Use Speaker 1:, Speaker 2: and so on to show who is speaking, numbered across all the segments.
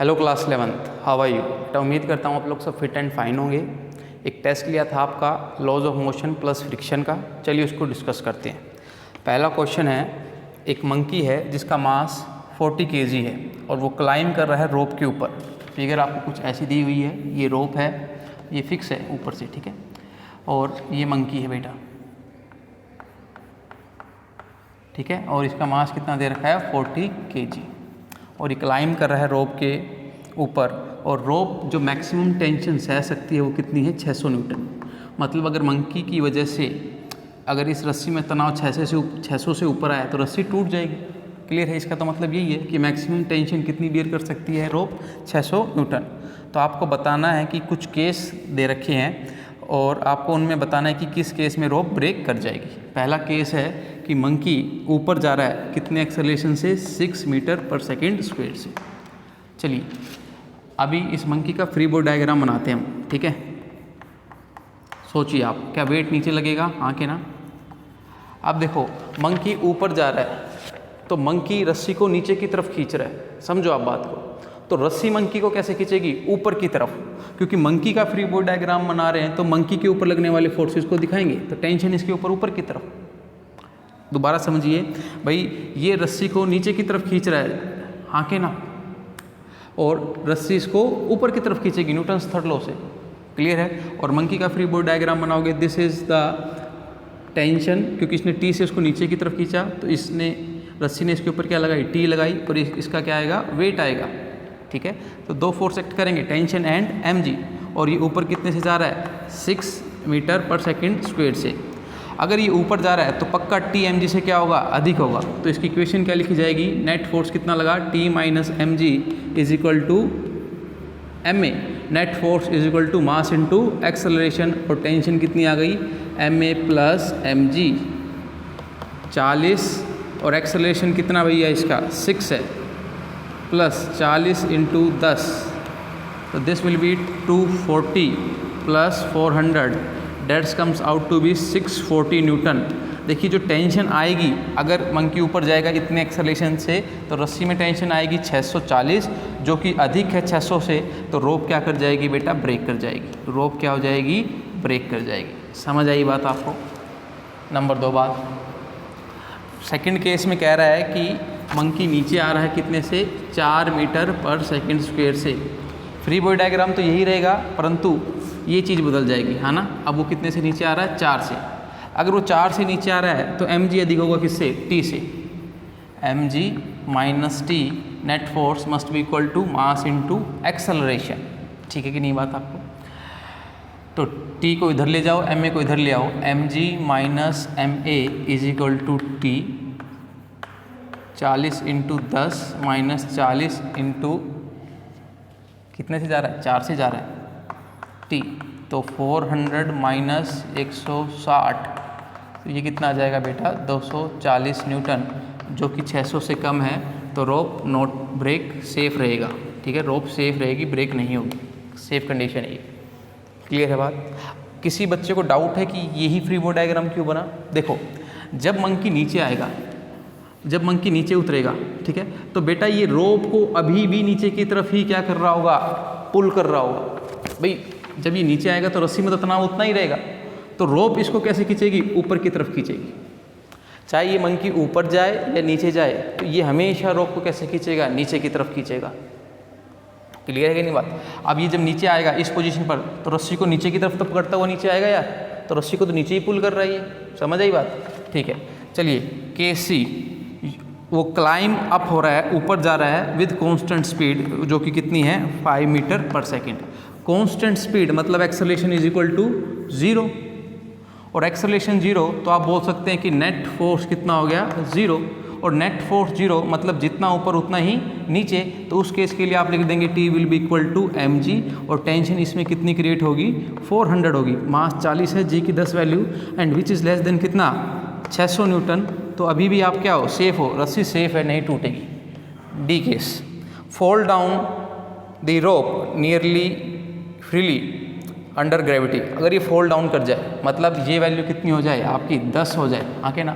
Speaker 1: Hello class 11th, how are you. बेटा उम्मीद करता हूँ आप लोग सब फिट एंड फाइन होंगे। एक टेस्ट लिया था आपका laws of motion plus friction का, चलिए उसको डिस्कस करते हैं। पहला क्वेश्चन है, एक मंकी है जिसका मास 40 kg है और वो क्लाइंब कर रहा है रोप के ऊपर। फिगर आपको कुछ ऐसी दी हुई है, ये रोप है, ये फिक्स है ऊपर से, ठीक है, और ये मंकी है बेटा, ठीक है, और इसका मास कितना दे रखा है 40 kg और ये क्लाइंब कर रहा है रोप के ऊपर। और रोप जो मैक्सिमम टेंशन सह सकती है वो कितनी है 600 न्यूटन। मतलब अगर मंकी की वजह से अगर इस रस्सी में तनाव 600 से ऊपर आया तो रस्सी टूट जाएगी। क्लियर है? इसका तो मतलब यही है कि मैक्सिमम टेंशन कितनी बियर कर सकती है रोप 600 न्यूटन। तो आपको बताना है कि कुछ केस दे रखे हैं और आपको उनमें बताना है कि किस केस में रोप ब्रेक कर जाएगी। पहला केस है कि मंकी ऊपर जा रहा है कितने एक्सेलरेशन से, 6 मीटर पर सेकेंड स्क्वायर से। चलिए अभी इस मंकी का फ्री बॉडी डायग्राम बनाते हैं हम, ठीक है। सोचिए आप, क्या वेट नीचे लगेगा? हाँ कि ना? अब देखो मंकी ऊपर जा रहा है तो मंकी रस्सी को नीचे की तरफ खींच रहा है, समझो आप बात को। तो रस्सी मंकी को कैसे खींचेगी? ऊपर की तरफ, क्योंकि मंकी का फ्री बॉडी डायग्राम बना रहे हैं तो मंकी के ऊपर लगने वाले फोर्सेस को दिखाएंगे, तो टेंशन इसके ऊपर की तरफ। दोबारा समझिए भाई, ये रस्सी को नीचे की तरफ खींच रहा है, हाँ के ना, और रस्सी इसको ऊपर की तरफ खींचेगी न्यूटन्स थर्ड लॉ से। क्लियर है? और मंकी का फ्री बॉडी डायग्राम बनाओगे, दिस इज द टेंशन, क्योंकि इसने टी से उसको नीचे की तरफ खींचा तो इसने रस्सी ने इसके ऊपर क्या लगाई? टी लगाई, और इसका क्या आएगा? वेट आएगा, ठीक है। तो दो फोर्स एक्ट करेंगे, टेंशन एंड mg, और ये ऊपर कितने से जा रहा है? 6 मीटर पर सेकेंड स्क्वायर से। अगर ये ऊपर जा रहा है तो पक्का टी mg से क्या होगा? अधिक होगा। तो इसकी इक्वेशन क्या लिखी जाएगी? नेट फोर्स कितना लगा? T minus mg is equal to ma। Net force is equal to mass into acceleration, और टेंशन कितनी आ गई? ma प्लस mg 40, और एक्सेलरेशन कितना भैया इसका? 6 है, प्लस 40 इंटू 10, तो this will be 240 plus 400, that's comes out to be 640 newton. देखिए जो टेंशन आएगी अगर मंकी ऊपर जाएगा इतने एक्सेलरेशन से, तो रस्सी में टेंशन आएगी 640, जो कि अधिक है 600 से, तो रोप क्या कर जाएगी बेटा? ब्रेक कर जाएगी। रोप क्या हो जाएगी? ब्रेक कर जाएगी। समझ आई बात आपको? नंबर 2 बात, सेकंड केस में कह रहा है कि मंकी नीचे आ रहा है कितने से? 4 मीटर पर सेकेंड स्क्वायर से। फ्री बॉडी डायग्राम तो यही रहेगा, परंतु ये चीज़ बदल जाएगी, है ना। अब वो कितने से नीचे आ रहा है? 4 से। अगर वो 4 से नीचे आ रहा है तो mg अधिक होगा किससे? t से। mg minus t, net force must be equal to mass into acceleration, ठीक है कि नहीं बात आपको? तो t को इधर ले जाओ, ma को इधर ले आओ, mg minus ma is equal to t, 40 into 10 minus 40 into कितने से जा रहा है? 4 से जा रहा है t, तो 400 माइनस 160, तो ये कितना आ जाएगा बेटा? 240 न्यूटन, जो कि 600 से कम है। तो रोप नॉट ब्रेक, सेफ रहेगा, ठीक है। रोप सेफ रहेगी, ब्रेक नहीं होगी, सेफ कंडीशन है ये। क्लियर है बात? किसी बच्चे को डाउट है कि यही फ्री बॉडी डायग्राम क्यों बना? देखो जब मंकी नीचे आएगा, जब मंकी नीचे उतरेगा, ठीक है, तो बेटा ये रोप को अभी भी नीचे की तरफ ही क्या कर रहा होगा? पुल कर रहा होगा। भाई जब ये नीचे आएगा तो रस्सी में तो तनाव उतना ही रहेगा, तो रोप इसको कैसे खींचेगी? ऊपर की तरफ खींचेगी। चाहे ये मंकी ऊपर जाए या नीचे जाए, तो ये हमेशा रोप को कैसे खींचेगा? नीचे की तरफ खींचेगा। क्लियर है कि नहीं बात? अब ये जब नीचे आएगा इस पोजीशन पर, तो रस्सी को नीचे की तरफ तो पकड़ता हुआ नीचे आएगा यार, तो रस्सी को तो नीचे ही पुल कर रहा है ये। समझ आई बात? ठीक है। चलिए केस सी, वो क्लाइम अप हो रहा है, ऊपर जा रहा है विद कांस्टेंट स्पीड, जो कि कितनी है? 5 मीटर पर सेकेंड। कांस्टेंट स्पीड मतलब एक्सेलरेशन इज इक्वल टू 0, और एक्सेलरेशन 0 तो आप बोल सकते हैं कि नेट फोर्स कितना हो गया? 0, और नेट फोर्स 0 मतलब जितना ऊपर उतना ही नीचे। तो उस केस के लिए आप लिख देंगे T will be equal to mg, और टेंशन इसमें कितनी क्रिएट होगी? 400 होगी। मास 40 है, g की 10 value, and which is less than कितना? 600 न्यूटन। तो अभी भी आप क्या हो? सेफ हो, रस्सी सेफ है, नहीं टूटेगी। The case, fall down the rope nearly freely under gravity. अगर ये फॉल डाउन कर जाए, मतलब ये वैल्यू कितनी हो जाए आपकी? 10 हो जाए, हाँ के ना।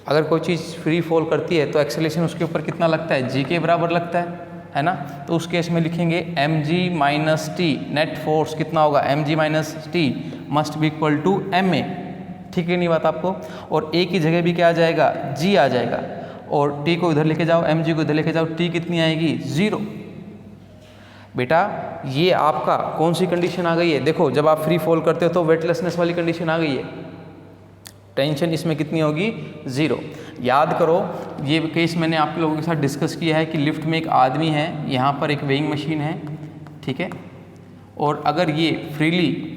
Speaker 1: अगर कोई चीज़ फ्री फॉल करती है तो एक्सेलरेशन उसके ऊपर कितना लगता है? g के बराबर लगता है ना। तो उस केस में लिखेंगे mg minus t, net force कितना होगा mg minus t must be equal to ma, ठीक है नहीं बात आपको। और a की जगह भी क्या आ जाएगा, g आ जाएगा, और t को इधर लेके जाओ, mg को इधर लेके जाओ, t कितनी आएगी 0। बेटा ये आपका कौन सी कंडीशन आ गई है, देखो जब आप फ्री फॉल करते हो तो वेटलेसनेस वाली कंडीशन आ गई है, टेंशन इसमें कितनी होगी 0। याद करो ये केस मैंने आप लोगों के साथ डिस्कस किया है कि लिफ्ट में एक आदमी है, यहाँ पर एक वेइंग मशीन है, ठीक है, और अगर ये फ्रीली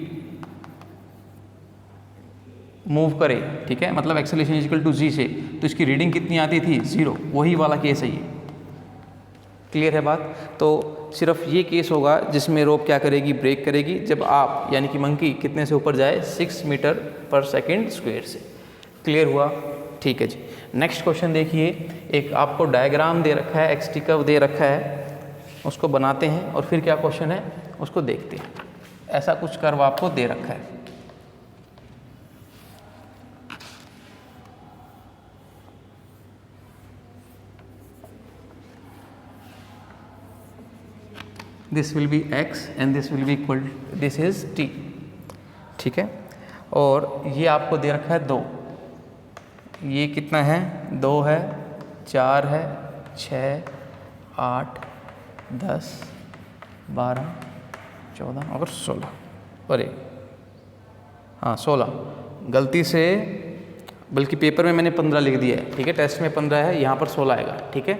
Speaker 1: मूव करे, ठीक है, मतलब एक्सेलरेशन इक्वल टू जी से, तो इसकी रीडिंग कितनी आती थी 0, वही वाला केस है ये। क्लियर है बात। तो सिर्फ ये केस होगा जिसमें रोप क्या करेगी, ब्रेक करेगी, जब आप यानी कि मंकी कितने से ऊपर जाए 6 मीटर पर सेकंड स्क्वायर से। क्लियर हुआ, ठीक है जी। नेक्स्ट क्वेश्चन देखिए, एक आपको डायग्राम दे रखा है, एक्सटी कर्व दे रखा है, उसको बनाते हैं और फिर क्या क्वेश्चन है उसको देखते हैं। ऐसा कुछ कर्व आपको दे रखा है, this will B x and this will be equal, this is t, ठीक है। और ये आपको दे रखा है 2, ये कितना है 2 है, 4 है, 6, 8, 10, 12, 14 और 16, अरे हाँ 16, गलती से, बल्कि पेपर में मैंने 15 लिख दिया है, ठीक है, टेस्ट में 15 है, यहाँ पर 16 आएगा, ठीक है,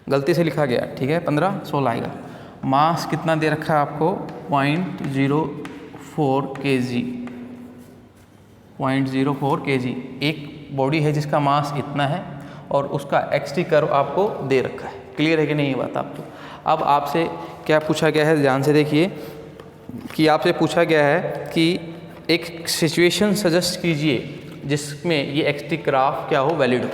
Speaker 1: गलती से लिखा गया, ठीक है, 15 16 आएगा। मास कितना दे रखा है आपको 0.04 kg, 0.04 kg एक बॉडी है जिसका मास इतना है और उसका एक्सटी कर्व आपको दे रखा है। क्लियर है कि नहीं ये बात आपको। अब आपसे क्या पूछा गया है, ध्यान से देखिए कि आपसे पूछा गया है कि एक सिचुएशन सजेस्ट कीजिए जिसमें ये एक्सटी ग्राफ क्या हो, वैलिड हो।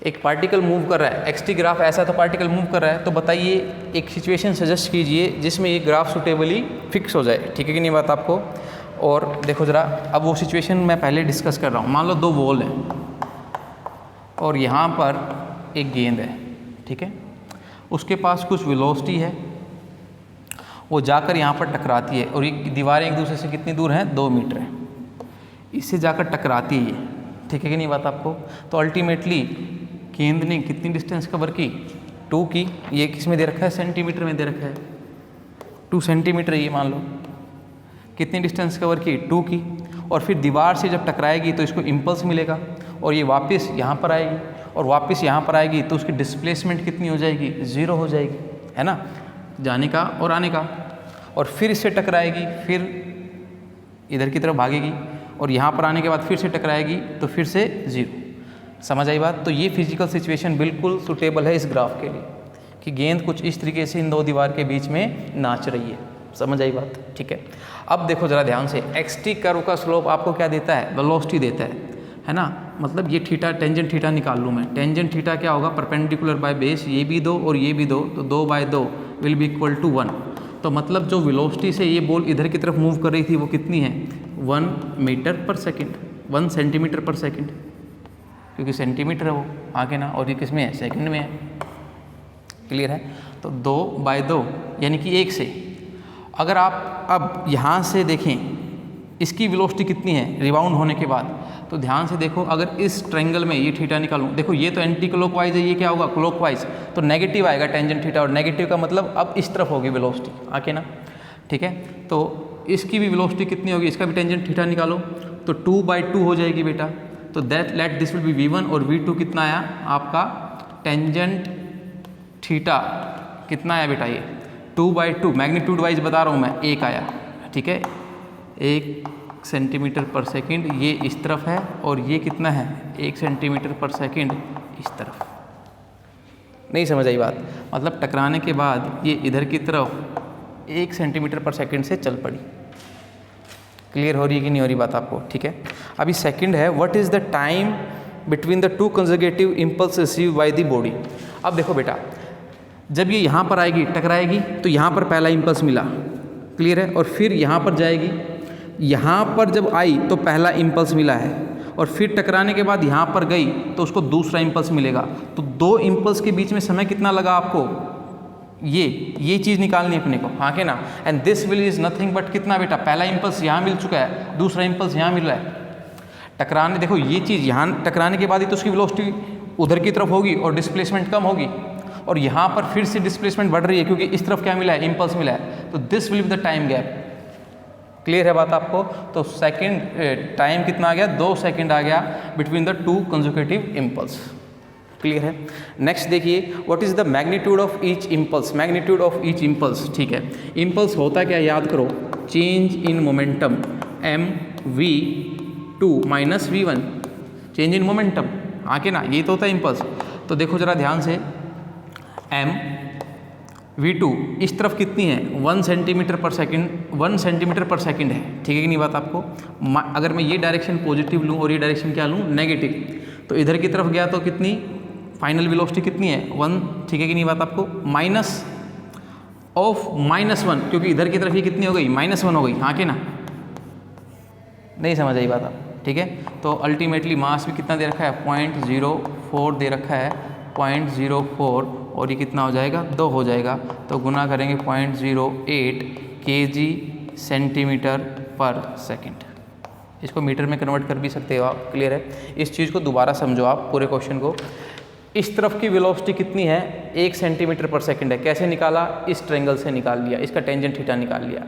Speaker 1: एक पार्टिकल मूव कर रहा है, एक्सटी ग्राफ ऐसा तो पार्टिकल मूव कर रहा है, तो बताइए एक सिचुएशन सजेस्ट कीजिए जिसमें ये ग्राफ सुटेबली फिक्स हो जाए, ठीक है कि नहीं बात आपको। और देखो ज़रा, अब वो सिचुएशन मैं पहले डिस्कस कर रहा हूँ। मान लो 2 बॉल हैं और यहाँ पर एक गेंद है, ठीक है, उसके पास कुछ वेलोसिटी है, वो जाकर यहाँ पर टकराती है और ये दीवारें एक दूसरे से कितनी दूर हैं 2 मीटर है, इससे जाकर टकराती है ये, ठीक है कि नहीं बात आपको। तो अल्टीमेटली गेंद ने कितनी डिस्टेंस कवर की 2 की, ये किस में दे रखा है सेंटीमीटर में दे रखा है, 2 सेंटीमीटर ये मान लो, कितनी डिस्टेंस कवर की 2 की। और फिर दीवार से जब टकराएगी तो इसको इम्पल्स मिलेगा और ये वापस यहाँ पर आएगी और वापस यहाँ पर आएगी, तो उसकी डिस्प्लेसमेंट कितनी हो जाएगी 0 हो जाएगी, है ना, जाने का और आने का। और फिर इससे टकराएगी, फिर इधर की तरफ भागेगी और यहाँ पर आने के बाद फिर से टकराएगी तो फिर से 0। समझ आई बात। तो ये फिजिकल सिचुएशन बिल्कुल सूटेबल है इस ग्राफ के लिए कि गेंद कुछ इस तरीके से इन 2 दीवार के बीच में नाच रही है। समझ आई बात, ठीक है। अब देखो ज़रा ध्यान से, एक्सटी कर्व का स्लोप आपको क्या देता है, वेलोसिटी देता है ना, मतलब ये थीटा, टेंजेंट थीटा निकाल लूँ मैं, टेंजेंट थीटा क्या होगा, परपेंडिकुलर बाय बेस, ये भी 2 और ये भी 2, तो 2/2 विल बी इक्वल टू 1। तो मतलब जो वेलोसिटी से ये बॉल इधर की तरफ मूव कर रही थी वो कितनी है 1 मीटर पर सेकेंड, 1 सेंटीमीटर पर सेकेंड, क्योंकि सेंटीमीटर है वो आगे ना, और ये किस में है सेकंड में है। क्लियर है। तो 2/2 यानी कि 1 से, अगर आप अब यहाँ से देखें इसकी वेलोसिटी कितनी है रिबाउंड होने के बाद, तो ध्यान से देखो, अगर इस ट्रायंगल में ये थीटा निकालूं, देखो ये तो एंटी क्लॉकवाइज है, ये क्या होगा क्लॉकवाइज, तो नेगेटिव आएगा टेंजेंट थीटा, और नेगेटिव का मतलब अब इस तरफ होगी वेलोसिटी आके ना, ठीक है। तो इसकी भी वेलोसिटी कितनी होगी, इसका भी टेंजेंट थीटा निकालो, तो 2/2 हो जाएगी बेटा। तो that let this will B v1 और v2 कितना आया आपका टेंजेंट थीटा कितना आया बेटा, ये 2/2 मैग्नीट्यूड वाइज बता रहा हूँ मैं, 1 आया, ठीक है, 1 सेंटीमीटर पर सेकंड ये इस तरफ है, और ये कितना है 1 सेंटीमीटर पर सेकंड इस तरफ। नहीं समझ आई बात, मतलब टकराने के बाद ये इधर की तरफ 1 सेंटीमीटर पर सेकंड से चल पड़ी। क्लियर हो रही है कि नहीं हो रही बात आपको, ठीक है। अभी सेकंड है, what is the time between the 2 consecutive impulse receive by the body. अब देखो बेटा, जब ये यहाँ पर आएगी टकराएगी तो यहाँ पर पहला इम्पल्स मिला, क्लियर है, और फिर यहाँ पर जाएगी, यहाँ पर जब आई तो पहला इम्पल्स मिला है, और फिर टकराने के बाद यहाँ पर गई तो उसको दूसरा इम्पल्स मिलेगा। तो दो इम्पल्स के बीच में समय कितना लगा आपको, ये चीज़ निकालनी है अपने को, हाँ के ना। And this will is nothing but कितना बेटा, पहला इम्पल्स यहाँ मिल चुका है, दूसरा इम्पल्स यहाँ मिल रहा है। टकराने, देखो ये चीज़ यहाँ टकराने के बाद ही तो उसकी वेलोसिटी उधर की तरफ होगी और डिस्प्लेसमेंट कम होगी, और यहाँ पर फिर से डिस्प्लेसमेंट बढ़ रही है क्योंकि इस तरफ क्या मिला है, इम्पल्स मिला है। तो this will be the time gap. Clear है बात आपको। तो सेकंड टाइम कितना आ गया, 2 सेकंड आ गया between the two consecutive impulse. Clear है। नेक्स्ट देखिए, what is the magnitude of each impulse, magnitude of each impulse. ठीक है, इम्पल्स होता क्या, याद करो, change in momentum mv2 minus v1, change in momentum, आके ना, ये तो होता है इम्पल्स। तो देखो जरा ध्यान से, mv2 इस तरफ कितनी है, 1 सेंटीमीटर पर सेकंड, 1 सेंटीमीटर पर सेकंड है, ठीक है कि नहीं बात आपको। अगर मैं ये डायरेक्शन पॉजिटिव लूँ और ये डायरेक्शन क्या लूँ, नेगेटिव, तो इधर की तरफ गया तो कितनी फाइनल वेलोसिटी कितनी है, 1, ठीक है कि नहीं बात आपको। माइनस ऑफ -1, क्योंकि इधर की तरफ ये कितनी हो गई, -1 हो गई, हाँ के ना, नहीं समझ आई बात आप, ठीक है। तो अल्टीमेटली मास भी कितना दे रखा है, 0.04 दे रखा है, 0.04, और ये कितना हो जाएगा, 2 हो जाएगा। तो गुना करेंगे 0.08 kg सेंटीमीटर पर सेकंड। इसको मीटर में कन्वर्ट कर भी सकते हो आप। क्लियर है। इस चीज़ को दोबारा समझो आप पूरे क्वेश्चन को। इस तरफ की वेलोसिटी कितनी है, 1 सेंटीमीटर पर सेकंड है। कैसे निकाला, इस ट्रायंगल से निकाल लिया, इसका टेंजेंट थीटा निकाल लिया।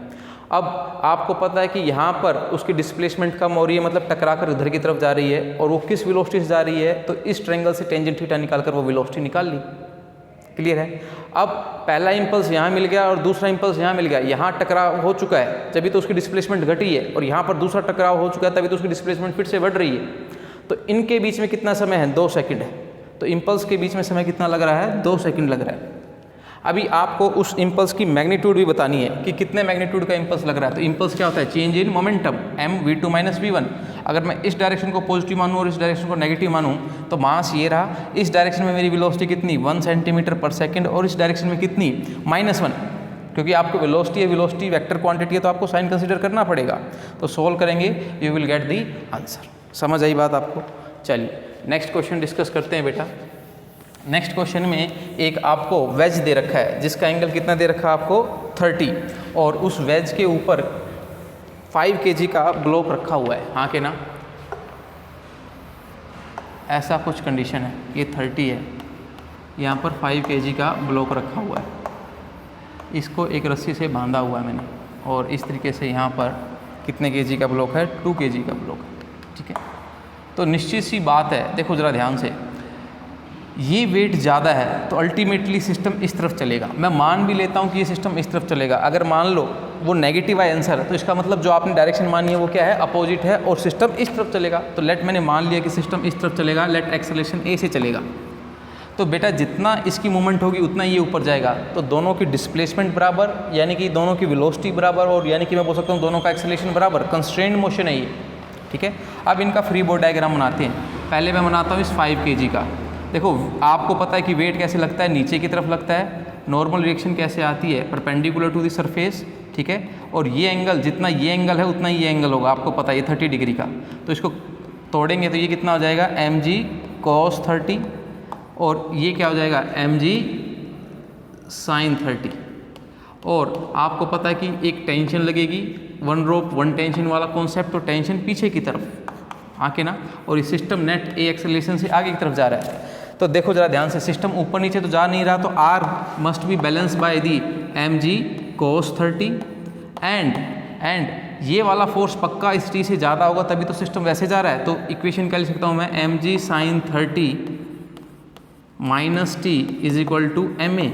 Speaker 1: अब आपको पता है कि यहाँ पर उसकी डिस्प्लेसमेंट कम हो रही है, मतलब टकरा कर इधर की तरफ जा रही है, और वो किस वेलोसिटी से जा रही है, तो इस ट्रायंगल से टेंजेंट थीटा निकाल कर वो वेलोसिटी निकाल ली। क्लियर है। अब पहला इंपल्स यहाँ मिल गया और दूसरा इंपल्स यहाँ मिल गया, यहाँ टकराव हो चुका है तभी तो उसकी डिस्प्लेसमेंट घटी है, और यहाँ पर दूसरा टकराव हो चुका है तभी तो उसकी डिस्प्लेसमेंट फिर से बढ़ रही है। तो इनके बीच में कितना समय है, 2 सेकंड है। तो इंपल्स के बीच में समय कितना लग रहा है, 2 सेकंड लग रहा है। अभी आपको उस इंपल्स की मैग्नीट्यूड भी बतानी है कि कितने मैग्नीट्यूड का इंपल्स लग रहा है। तो इंपल्स क्या होता है, change in momentum mv2 minus v1। अगर मैं इस डायरेक्शन को पॉजिटिव मानूं और इस डायरेक्शन को नेगेटिव मानूं, तो मास ये रहा, इस डायरेक्शन में मेरी वेलोसिटी कितनी, 1 सेंटीमीटर पर सेकंड, और इस डायरेक्शन में कितनी, -1, क्योंकि आपको वेलोसिटी है, वेलोसिटी वेक्टर क्वांटिटी है, तो आपको साइन कंसीडर करना पड़ेगा। तो सोल्व करेंगे, you will get the answer. समझ आई बात आपको। चलिए नेक्स्ट क्वेश्चन डिस्कस करते हैं बेटा। नेक्स्ट क्वेश्चन में एक आपको वेज दे रखा है जिसका एंगल कितना दे रखा है आपको, 30, और उस वेज के ऊपर 5 kg का ब्लॉक रखा हुआ है, हाँ के ना, ऐसा कुछ कंडीशन है। ये 30 है, यहाँ पर 5 kg का ब्लॉक रखा हुआ है, इसको एक रस्सी से बांधा हुआ है मैंने, और इस तरीके से यहाँ पर कितने kg का ब्लॉक है, 2 kg का ब्लॉक है, ठीक है। तो निश्चित सी बात है, देखो ज़रा ध्यान से, ये वेट ज़्यादा है तो अल्टीमेटली सिस्टम इस तरफ चलेगा। मैं मान भी लेता हूँ कि ये सिस्टम इस तरफ चलेगा, अगर मान लो वो नेगेटिव है आंसर, तो इसका मतलब जो आपने डायरेक्शन मानी है वो क्या है, अपोजिट है, और सिस्टम इस तरफ चलेगा। तो लेट, मैंने मान लिया कि सिस्टम इस तरफ चलेगा, लेट एक्सेलरेशन ए से चलेगा। तो बेटा जितना इसकी मूवमेंट होगी उतना ये ऊपर जाएगा, तो दोनों की डिस्प्लेसमेंट बराबर, यानी कि दोनों की वेलोसिटी बराबर, और यानी कि मैं बोल सकता हूँ दोनों का एक्सेलरेशन बराबर। कंस्ट्रेंड मोशन है ये, ठीक है। अब इनका फ्री बॉडी डायग्राम बनाते हैं। पहले मैं बनाता हूँ इस 5 kg का। देखो आपको पता है कि वेट कैसे लगता है, नीचे की तरफ लगता है। नॉर्मल रिएक्शन कैसे आती है, परपेंडिकुलर टू द सरफेस, ठीक है। और ये एंगल, जितना ये एंगल है उतना ये एंगल होगा, आपको पता है ये 30 डिग्री का। तो इसको तोड़ेंगे तो ये कितना हो जाएगा, mg cos 30, और ये क्या हो जाएगा, mg sin 30। और आपको पता है कि एक टेंशन लगेगी, 1 रोप 1 टेंशन वाला कॉन्सेप्ट, तो टेंशन पीछे की तरफ, आके ना, और ये सिस्टम नेट ए एक्सेलरेशन से आगे की तरफ जा रहा है। तो देखो जरा ध्यान से, सिस्टम ऊपर नीचे तो जा नहीं रहा, तो R must be balance by the mg cos 30, and ये वाला फोर्स पक्का इस t से ज़्यादा होगा तभी तो सिस्टम वैसे जा रहा है। तो इक्वेशन क्या लिख सकता हूँ मैं, mg sin 30 minus t is equal to ma,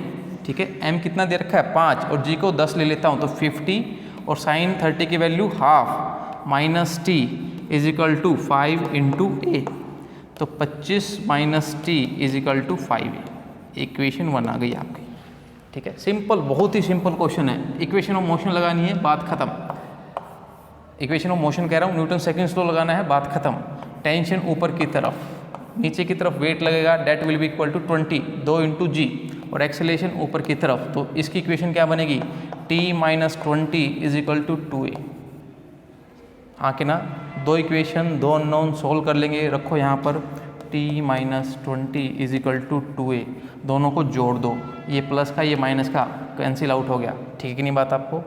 Speaker 1: ठीक है। m कितना दे रखा है, 5, और g को 10 ले लेता हूँ तो 50, और sin 30 की value half, minus t is equal to 5 into a, तो 25 minus t is equal to 5a। Equation 1 आ गई आपकी, ठीक है। सिंपल, बहुत ही सिंपल क्वेश्चन है। इक्वेशन ऑफ मोशन लगानी है, बात खत्म। इक्वेशन ऑफ मोशन कह रहा हूँ, न्यूटन सेकंड लॉ लगाना है, बात खत्म। टेंशन ऊपर की तरफ, नीचे की तरफ वेट लगेगा, that will be equal to 20, 2 into g, और एक्सेलरेशन ऊपर की तरफ। तो इसकी इक्वेशन क्या बनेगी, t minus 20 is equal to 2a, हाँ कि ना, दो इक्वेशन, दो अननोन सोल्व कर लेंगे, रखो यहाँ पर t minus 20 is equal to 2a, दोनों को जोड़ दो, ये प्लस का ये माइनस का कैंसिल आउट हो गया, ठीक है कि नहीं बात आपको।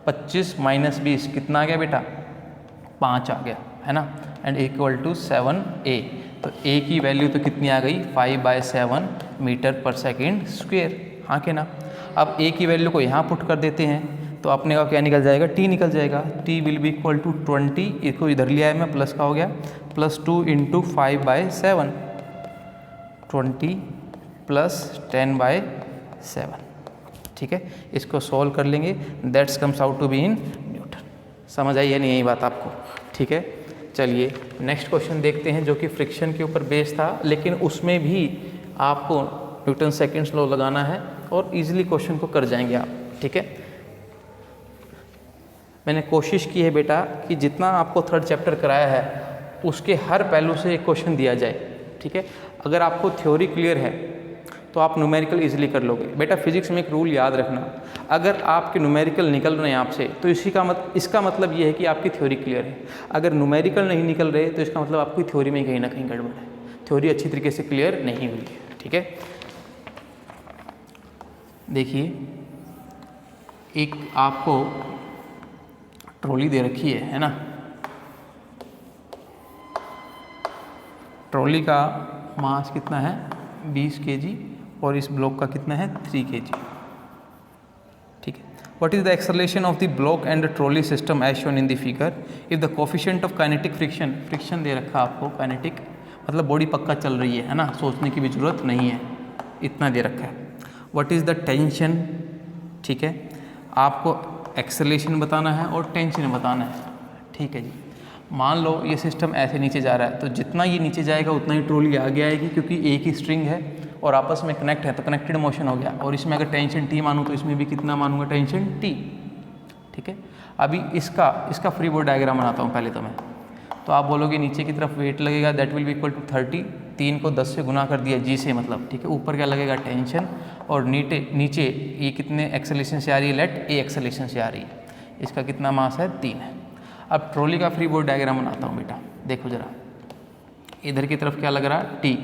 Speaker 1: 25 माइनस 20 कितना आ गया बेटा, 5 आ गया, है ना, एंड इक्वल टू 7a, तो a की वैल्यू तो कितनी आ गई, 5/7 मीटर पर सेकेंड स्क्वेयर, हाँ कि ना। अब a की वैल्यू को यहाँ पुट कर देते हैं, तो अपने का क्या निकल जाएगा, t निकल जाएगा, t will be equal to 20, इसको इधर लिया है मैं, प्लस का हो गया, +2 × 5/7, 20 + 10/7, ठीक है। इसको सॉल्व कर लेंगे, that's comes out to be in newton. समझ आई है नहीं यही बात आपको, ठीक है। चलिए नेक्स्ट क्वेश्चन देखते हैं, जो कि फ्रिक्शन के ऊपर बेस्ड था, लेकिन उसमें भी आपको न्यूटन सेकेंड्स लॉ लगाना है और इजीली क्वेश्चन को कर जाएंगे आप, ठीक है। मैंने कोशिश की है बेटा कि जितना आपको थर्ड चैप्टर कराया है उसके हर पहलू से एक क्वेश्चन दिया जाए, ठीक है। अगर आपको थ्योरी क्लियर है तो आप न्यूमेरिकल इजीली कर लोगे। बेटा फिजिक्स में एक रूल याद रखना, अगर आपके न्यूमेरिकल निकल रहे हैं आपसे तो इसका मतलब ये है कि आपकी थ्योरी क्लियर है। अगर न्यूमेरिकल नहीं निकल रहे तो इसका मतलब आपकी थ्योरी में कहीं ना कहीं गड़बड़ है, थ्योरी अच्छी तरीके से क्लियर नहीं हुई है, ठीक है। देखिए एक आपको ट्रॉली दे रखी है ना, ट्रॉली का मास कितना है 20 kg और इस ब्लॉक का कितना है 3 kg, ठीक है। What is the acceleration of the block and the trolley system as shown in the figure if the coefficient of kinetic friction, friction दे रखा आपको, काइनेटिक मतलब बॉडी पक्का चल रही है ना, सोचने की भी जरूरत नहीं है, इतना दे रखा है। व्हाट इज द टेंशन, ठीक है, आपको एक्सेलरेशन बताना है और टेंशन बताना है, ठीक है जी। मान लो ये सिस्टम ऐसे नीचे जा रहा है, तो जितना ये नीचे जाएगा उतना ही ट्रॉली आगे आएगी, क्योंकि एक ही स्ट्रिंग है और आपस में कनेक्ट है, तो कनेक्टेड मोशन हो गया। और इसमें अगर टेंशन T मानूँ तो इसमें भी कितना मानूंगा, टेंशन T, ठीक है। अभी इसका फ्री बॉडी डायग्राम बनाता हूँ पहले तो मैं, तो आप बोलोगे नीचे की तरफ वेट लगेगा, that will be equal to 30, 3 को 10 से गुना कर दिया G से मतलब, ठीक है। ऊपर क्या लगेगा टेंशन, और नीचे ये कितने एक्सेलरेशन से आ रही है, लेट A एक्सेलरेशन से आ रही है, इसका कितना मास है 3 है। अब ट्रॉली का फ्री बॉडी डायग्राम बनाता हूँ बेटा, देखो जरा, इधर की तरफ क्या लग रहा है T,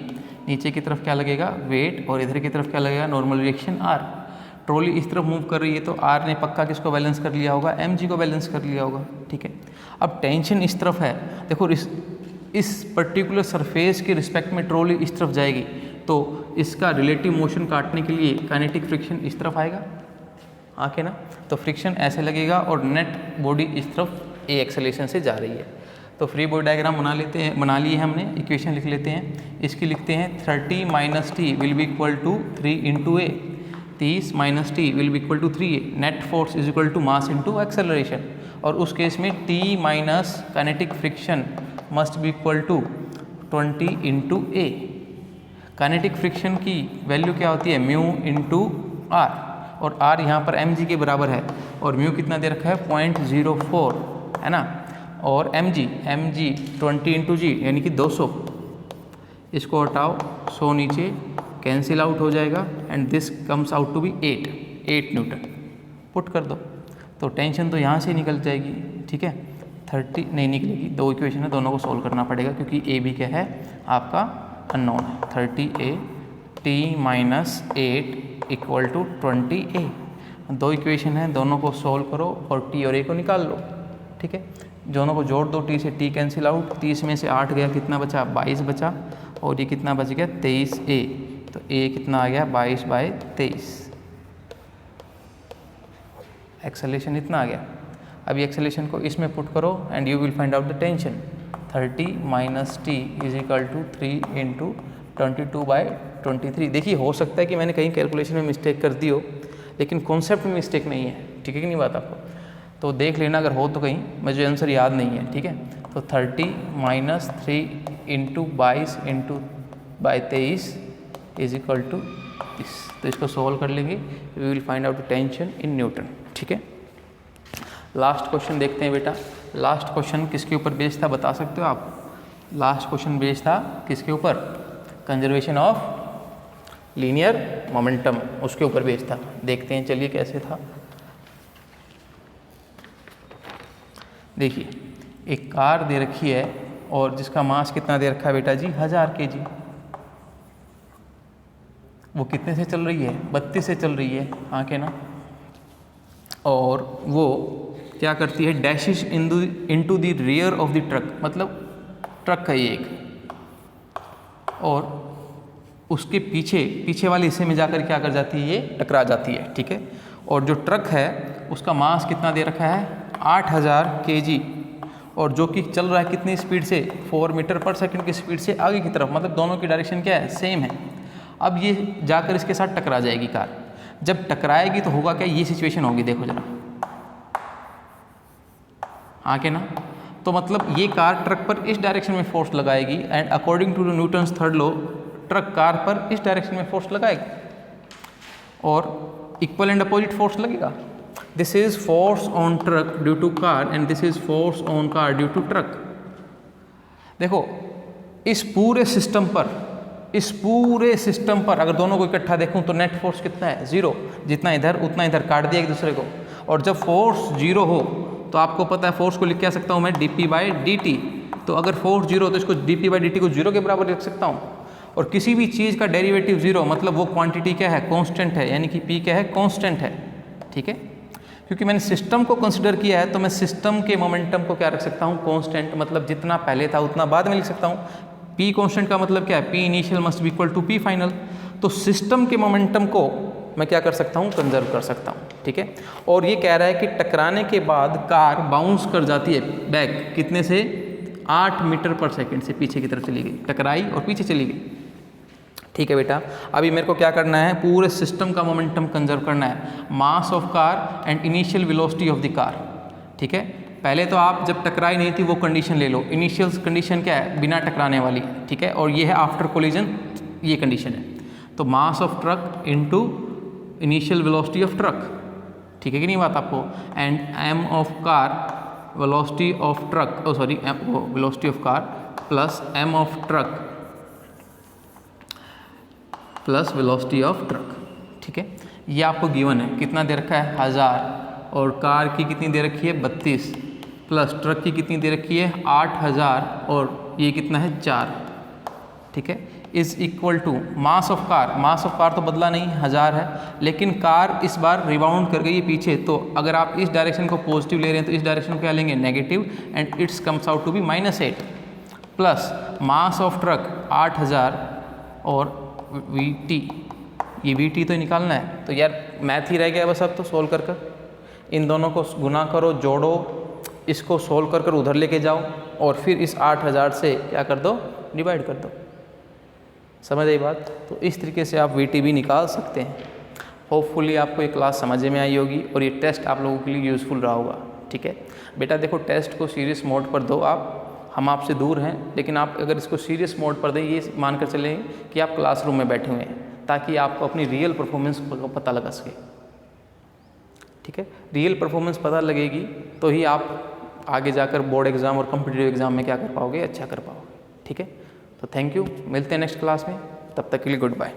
Speaker 1: नीचे की तरफ क्या लगेगा वेट, और इधर की तरफ क्या लगेगा नॉर्मल रिएक्शन R। ट्रॉली इस तरफ मूव कर रही है तो R ने पक्का किसको बैलेंस कर लिया होगा, mg को बैलेंस कर लिया होगा, ठीक है। अब टेंशन इस तरफ है, देखो इस पर्टिकुलर सरफेस के रिस्पेक्ट में ट्रॉली इस तरफ जाएगी, तो इसका रिलेटिव मोशन काटने के लिए काइनेटिक फ्रिक्शन इस तरफ आएगा, आके ना, तो फ्रिक्शन ऐसे लगेगा और नेट बॉडी इस तरफ A एक्सेलरेशन से जा रही है। तो फ्री बॉडी डायग्राम बना लिए हमने, इक्वेशन लिख लेते हैं, इसकी लिखते हैं 30 - t will be equal to 3 × A, 30 - t will be equal to 3A, net force is equal to mass into acceleration, और उस केस में T minus kinetic friction must be equal to 20 × A। Kinetic friction की value क्या होती है, mu into R, और R यहाँ पर mg के बराबर है, और म्यू कितना दे रखा है 0.04, है ना, और mg 20 × G यानी कि 200, इसको हटाओ, 100 नीचे कैंसिल आउट हो जाएगा, and this comes out to be 8 newton. Put कर दो तो टेंशन तो यहाँ से निकल जाएगी, ठीक है। 30 नहीं निकलेगी, दो इक्वेशन है, दोनों को सॉल्व करना पड़ेगा, क्योंकि A भी क्या है आपका अननोन है। 30A T - 8 equal to 20A, दो इक्वेशन है, दोनों को सॉल्व करो और T और A को निकाल लो, ठीक है। दोनों को जोड़ दो, T से T कैंसिल आउट, 30 में से 8 गया, कितना बचा 22 बचा, और ये कितना बच गया 23A, तो A कितना आ गया 22/23, एक्सेलरेशन इतना आ गया। अभी एक्सेलरेशन को इसमें पुट करो and you will find out the tension. 30 - t is equal to 3 × 22/23। देखिए हो सकता है कि मैंने कहीं कैलकुलेशन में मिस्टेक कर दी हो, लेकिन कॉन्सेप्ट में मिस्टेक नहीं है, ठीक है कि नहीं बात आपको, तो देख लेना अगर हो तो, कहीं मुझे आंसर याद नहीं है, ठीक है। तो 30 - 3 × 22 × 23 इज इक्वल टू दिस, तो इसको सॉल्व कर लेंगे, we will find out the tension in newton, ठीक है। लास्ट क्वेश्चन देखते हैं बेटा, लास्ट क्वेश्चन किसके ऊपर बेस्ड था बता सकते हो आप, लास्ट क्वेश्चन बेस्ड था किसके ऊपर, कंजर्वेशन ऑफ लीनियर मोमेंटम, उसके ऊपर बेस्ड था। देखते हैं चलिए कैसे था। देखिए एक कार दे रखी है और जिसका मास कितना दे रखा है बेटा जी 1000 kg। वो कितने से चल रही है 32 से चल रही है, हाँ के ना। और वो क्या करती है, dashes into the rear of the truck, मतलब ट्रक है ये एक, और उसके पीछे वाले हिस्से में जाकर क्या कर जाती है, ये टकरा जाती है, ठीक है। और जो ट्रक है उसका मास कितना दे रखा है 8000 kg, और जो कि चल रहा है कितनी स्पीड से 4 मीटर पर सेकंड की स्पीड से आगे की तरफ, मतलब दोनों की डायरेक्शन क्या है, सेम है। अब ये जाकर इसके साथ टकरा जाएगी कार। जब टकराएगी तो होगा क्या, ये सिचुएशन होगी, देखो जरा, हाँ के ना। तो मतलब ये कार ट्रक पर इस डायरेक्शन में फोर्स लगाएगी and according to newton's third law truck car पर इस डायरेक्शन में फोर्स लगाएगी और इक्वल एंड अपोजिट फोर्स लगेगा। This is force on truck due to car and this is force on car due to truck. देखो इस पूरे system पर अगर दोनों को इकट्ठा देखूं तो नेट फोर्स कितना है, 0। जितना इधर उतना इधर, काट दिया एक दूसरे को। और जब फोर्स 0 हो तो आपको पता है फोर्स को लिख क्या सकता हूँ मैं, dp/dt। तो अगर फोर्स 0 हो तो इसको dp/dt को 0 के बराबर लिख सकता हूँ। और किसी भी चीज़ का डेरिवेटिव 0 मतलब वो क्वांटिटी क्या है, कांस्टेंट है, यानी कि p क्या है, कांस्टेंट है, ठीक है। क्योंकि मैंने सिस्टम को कंसिडर किया है तो मैं सिस्टम के मोमेंटम को क्या रख सकता हूँ, कांस्टेंट, मतलब जितना पहले था उतना बाद में लिख सकता हूँ। p कांस्टेंट का मतलब क्या है, p initial must be equal to p final. तो सिस्टम के मोमेंटम को मैं क्या कर सकता हूँ, कंजर्व कर सकता हूँ, ठीक है। और ये कह रहा है कि टकराने के बाद कार बाउंस कर जाती है बैक, कितने से, 8 मीटर पर सेकंड से पीछे की तरफ चली गई, टकराई और पीछे चली गई, ठीक है बेटा। अभी मेरे को क्या करना है, पूरे सिस्टम का मोमेंटम कंजर्व करना है, मास of car and initial velocity of the car, ठीक है। पहले तो आप जब टकराई नहीं थी वो कंडीशन ले लो, इनिशियल कंडीशन क्या है, बिना टकराने वाली, ठीक है। और ये है आफ्टर कोलिजन, ये कंडीशन है। तो मास of truck into initial velocity of truck, ठीक है कि नहीं बात आपको। And m of car velocity of truck, sorry velocity of car plus m of truck plus velocity of truck, ठीक है। ये आपको गिवन है, कितना दे रखा है 1000, और कार की कितनी दे रखी है 32, प्लस ट्रक की कितनी दे रखी है 8000, और ये कितना है 4, ठीक है। Is equal to mass of car तो बदला नहीं 1000 है, लेकिन कार इस बार रिबाउंड कर गई है पीछे। तो अगर आप इस डायरेक्शन को पॉजिटिव ले रहे हैं तो इस डायरेक्शन को क्या लेंगे, negative, and it's comes out to be -8, plus mass of truck 8000 और vt, ये vt तो निकालना है। तो यार मैथ ही रह गया बस, अब तो सोल्व कर इन दोनों को गुना करो, जोड़ो, इसको सोल्व कर उधर लेके जाओ, और फिर इस 8000 से क्या कर दो, डिवाइड कर दो। समझ आई बात। तो इस तरीके से आप VT भी निकाल सकते हैं। होपफुली आपको ये क्लास समझ में आई होगी और ये टेस्ट आप लोगों के लिए यूज़फुल रहा होगा, ठीक है बेटा। देखो टेस्ट को सीरियस मोड पर दो आप, हम आपसे दूर हैं, लेकिन आप अगर इसको सीरियस मोड पर दें, ये मानकर चलें कि आप क्लासरूम में बैठे हुए हैं, ताकि आपको अपनी रियल परफॉर्मेंस को पता लगा सके, ठीक है। रियल परफॉर्मेंस पता लगेगी तो ही आप आगे जाकर बोर्ड एग्ज़ाम और कॉम्पिटिटिव एग्ज़ाम में क्या कर पाओगे, अच्छा कर पाओगे, ठीक है। तो थैंक यू, मिलते हैं नेक्स्ट क्लास में, तब तक के लिए गुड बाय।